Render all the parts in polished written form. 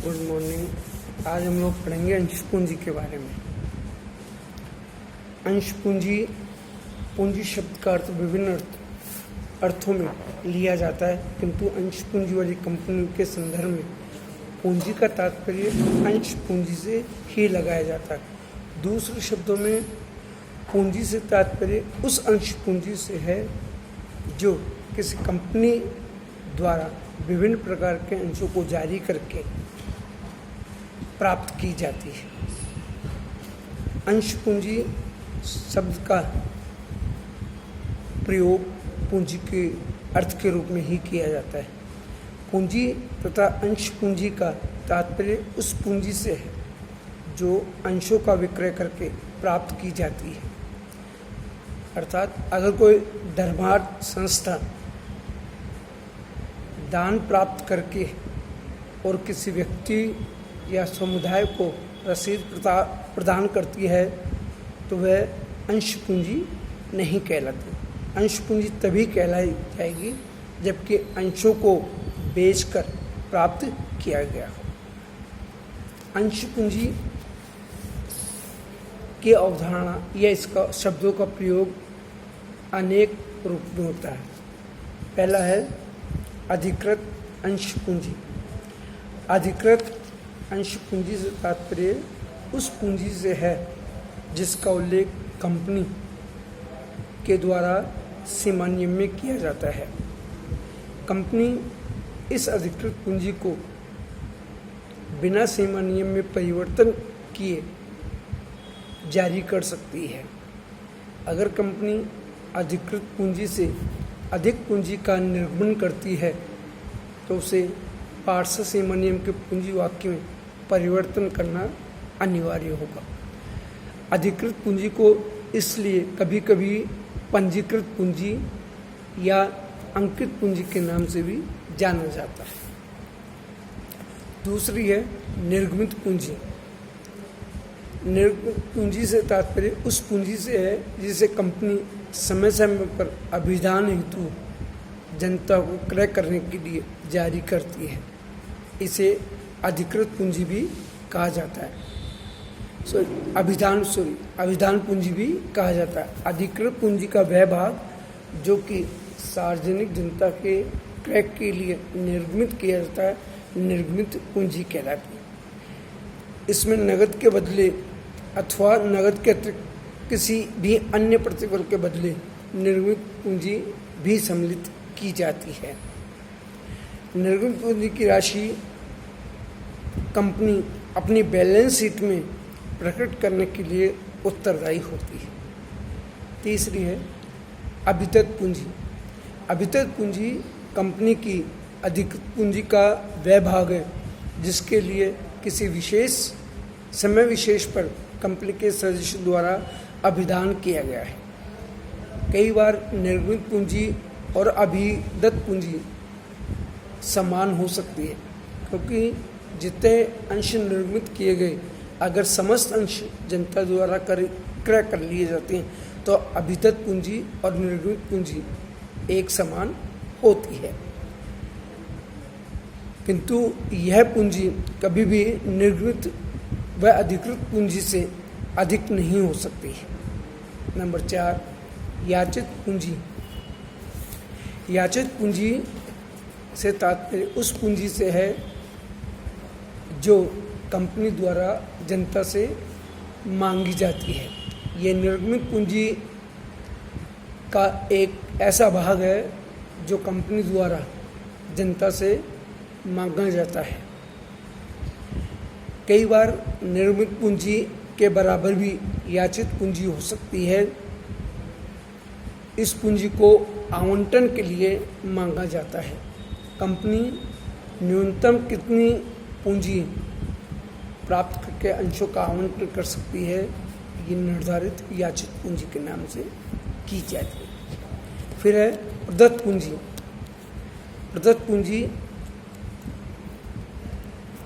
Good morning. आज हम लोग पढ़ेंगे अंश पूंजी के बारे में। अंश पूंजी, पूंजी शब्द का अर्थ विभिन्न अर्थों में लिया जाता है, किंतु अंश पूंजी वाली कंपनी के संदर्भ में पूंजी का तात्पर्य अंश पूंजी से ही लगाया जाता है। दूसरे शब्दों में पूंजी से तात्पर्य उस अंश पूंजी से है जो किसी कंपनी द्वारा विभिन्न प्रकार के अंशों को जारी करके प्राप्त की जाती है। अंश पूंजी शब्द का प्रयोग पूंजी के अर्थ के रूप में ही किया जाता है। पूंजी तथा अंश पूंजी का तात्पर्य उस पूंजी से है जो अंशों का विक्रय करके प्राप्त की जाती है। अर्थात अगर कोई धर्मार्थ संस्था दान प्राप्त करके और किसी व्यक्ति या समुदाय को रसीद प्रदान करती है तो वह अंश पूंजी नहीं कहलाती। अंश पूंजी तभी कहलाई जाएगी जबकि अंशों को बेचकर प्राप्त किया गया हो। अंश पूंजी की अवधारणा या इसका शब्दों का प्रयोग अनेक रूप में होता है। पहला है अधिकृत अंश पूंजी। अधिकृत अंश पूंजी से तात्पर्य उस पूंजी से है जिसका उल्लेख कंपनी के द्वारा सीमा नियम में किया जाता है। कंपनी इस अधिकृत पूंजी को बिना सीमा नियम में परिवर्तन किए जारी कर सकती है। अगर कंपनी अधिकृत पूंजी से अधिक पूंजी का निर्गमन करती है तो उसे पार्षद सीमा नियम के पूंजी वाक्य में परिवर्तन करना अनिवार्य होगा। अधिकृत पूंजी को इसलिए कभी कभी पंजीकृत पूंजी या अंकित पूंजी के नाम से भी जाना जाता है। दूसरी है निर्गमित पूंजी। निर्गमित पूंजी से तात्पर्य उस पूंजी से है जिसे कंपनी समय समय पर अभिदान हेतु जनता को क्रय करने के लिए जारी करती है। इसे अधिकृत पूंजी भी कहा जाता है। अभिधान पूंजी भी कहा जाता है। अधिकृत पूंजी का वह भाग जो कि सार्वजनिक जनता के क्रय के लिए निर्गमित किया जाता है निर्गमित पूंजी कहलाती है। इसमें नकद के बदले अथवा नकद के अतिरिक्त किसी भी अन्य प्रतिफल के बदले निर्गमित पूंजी भी सम्मिलित की जाती है। निर्गमित पूंजी की राशि कंपनी अपनी बैलेंस शीट में प्रकट करने के लिए उत्तरदायी होती है। तीसरी है अभितत पूंजी। अभितत पूंजी कंपनी की अधिकृत पूंजी का वह भाग है जिसके लिए किसी विशेष समय विशेष पर कंपनी के सदस्य द्वारा अभिदान किया गया है। कई बार निर्गमित पूंजी और अभिदत्त पूंजी समान हो सकती है, क्योंकि जितने अंश निर्गमित किए गए अगर समस्त अंश जनता द्वारा क्रय कर लिए जाते हैं तो अभिदत्त पूंजी और निर्गमित पूंजी एक समान होती है। किंतु यह पूंजी कभी भी निर्गमित व अधिकृत पूंजी से अधिक नहीं हो सकती है। नंबर 4 याचित पूंजी। याचित पूंजी से तात्पर्य उस पूंजी से है जो कंपनी द्वारा जनता से मांगी जाती है। ये निर्गमित पूंजी का एक ऐसा भाग है जो कंपनी द्वारा जनता से मांगा जाता है। कई बार निर्गमित पूंजी के बराबर भी याचित पूंजी हो सकती है। इस पूंजी को आवंटन के लिए मांगा जाता है। कंपनी न्यूनतम कितनी पूंजी प्राप्त करके अंशों का आवंटन कर सकती है, ये निर्धारित याचित पूंजी के नाम से की जाती है। फिर है प्रदत्त पूंजी। प्रदत्त पूंजी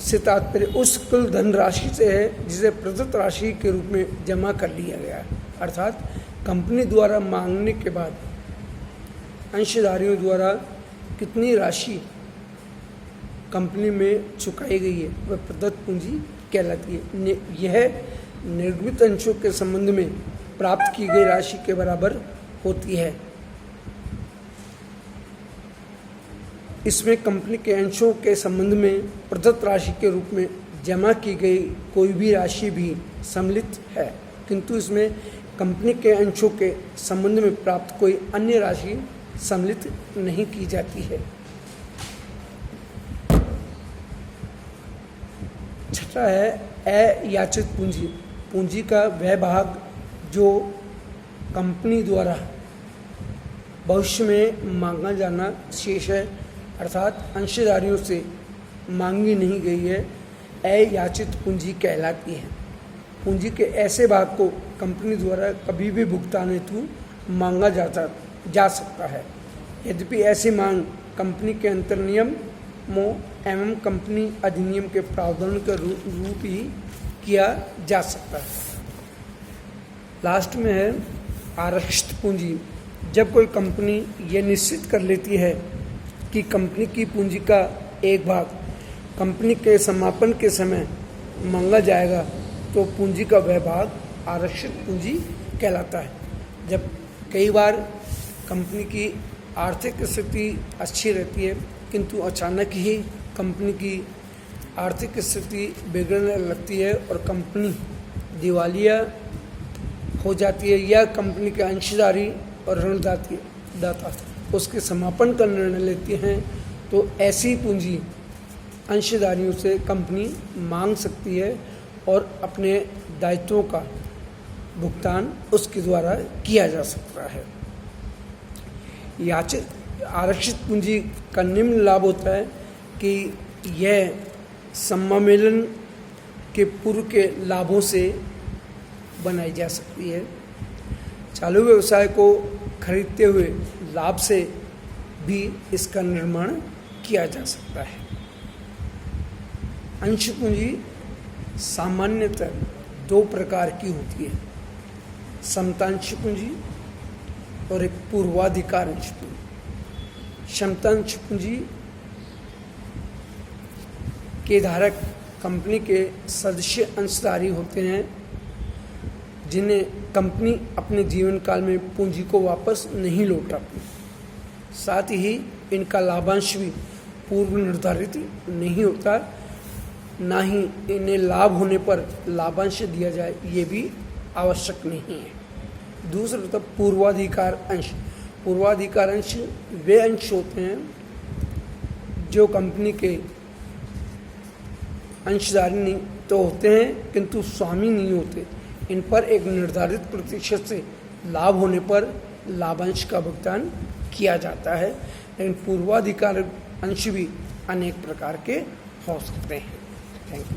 से तात्पर्य उस कुल धनराशि से है जिसे प्रदत्त राशि के रूप में जमा कर लिया गया है। अर्थात कंपनी द्वारा मांगने के बाद अंशधारियों द्वारा कितनी राशि कंपनी में चुकाई गई है वह प्रदत्त पूंजी कहलाती है। यह निर्गमित अंशों के संबंध में प्राप्त की गई राशि के बराबर होती है। इसमें कंपनी के अंशों के संबंध में प्रदत्त राशि के रूप में जमा की गई कोई भी राशि भी सम्मिलित है, किंतु इसमें कंपनी के अंशों के संबंध में प्राप्त कोई अन्य राशि सम्मिलित नहीं की जाती है। छठा है अयाचित पूंजी। पूंजी का वह भाग जो कंपनी द्वारा भविष्य में मांगा जाना शेष है, अर्थात अंशधारियों से मांगी नहीं गई है, अयाचित पूंजी कहलाती है। पूंजी के ऐसे भाग को कंपनी द्वारा कभी भी भुगतान हेतु मांगा जा सकता है, यद्यपि ऐसी मांग कंपनी के अंतर्नियमों एवं कंपनी अधिनियम के प्रावधान के रूप ही किया जा सकता है। लास्ट में है आरक्षित पूंजी। जब कोई कंपनी ये निश्चित कर लेती है कि कंपनी की पूंजी का एक भाग कंपनी के समापन के समय मांगा जाएगा, तो पूंजी का वह भाग आरक्षित पूंजी कहलाता है। जब कई बार कंपनी की आर्थिक स्थिति अच्छी रहती है, किंतु अचानक ही कंपनी की आर्थिक स्थिति बिगड़ने लगती है और कंपनी दिवालिया हो जाती है, या कंपनी के अंशधारी और ऋणदाता उसके समापन का निर्णय लेते हैं, तो ऐसी पूंजी अंशधारियों से कंपनी मांग सकती है और अपने दायित्वों का भुगतान उसके द्वारा किया जा सकता है। आरक्षित पूंजी का निम्न लाभ होता है कि यह सम्मेलन के पूर्व के लाभों से बनाई जा सकती है। चालू व्यवसाय को खरीदते हुए लाभ से भी इसका निर्माण किया जा सकता है। अंश पूंजी सामान्यतः दो प्रकार की होती है, समतांश पूंजी और एक पूर्वाधिकार अंश पूंजी। समतांश पूंजी के धारक कंपनी के सदस्य अंशधारी होते हैं, जिन्हें कंपनी अपने जीवन काल में पूंजी को वापस नहीं लौटाती। साथ ही इनका लाभांश भी पूर्व निर्धारित नहीं होता, ना ही इन्हें लाभ होने पर लाभांश दिया जाए, ये भी आवश्यक नहीं है। दूसरा तो पूर्वाधिकार अंश। पूर्वाधिकार अंश वे अंश होते हैं जो कंपनी के अंशधारी नहीं तो होते हैं, किंतु स्वामी नहीं होते। इन पर एक निर्धारित प्रतिशत से लाभ होने पर लाभांश का भुगतान किया जाता है, लेकिन पूर्वाधिकार अंश भी अनेक प्रकार के हो सकते हैं। Thank you.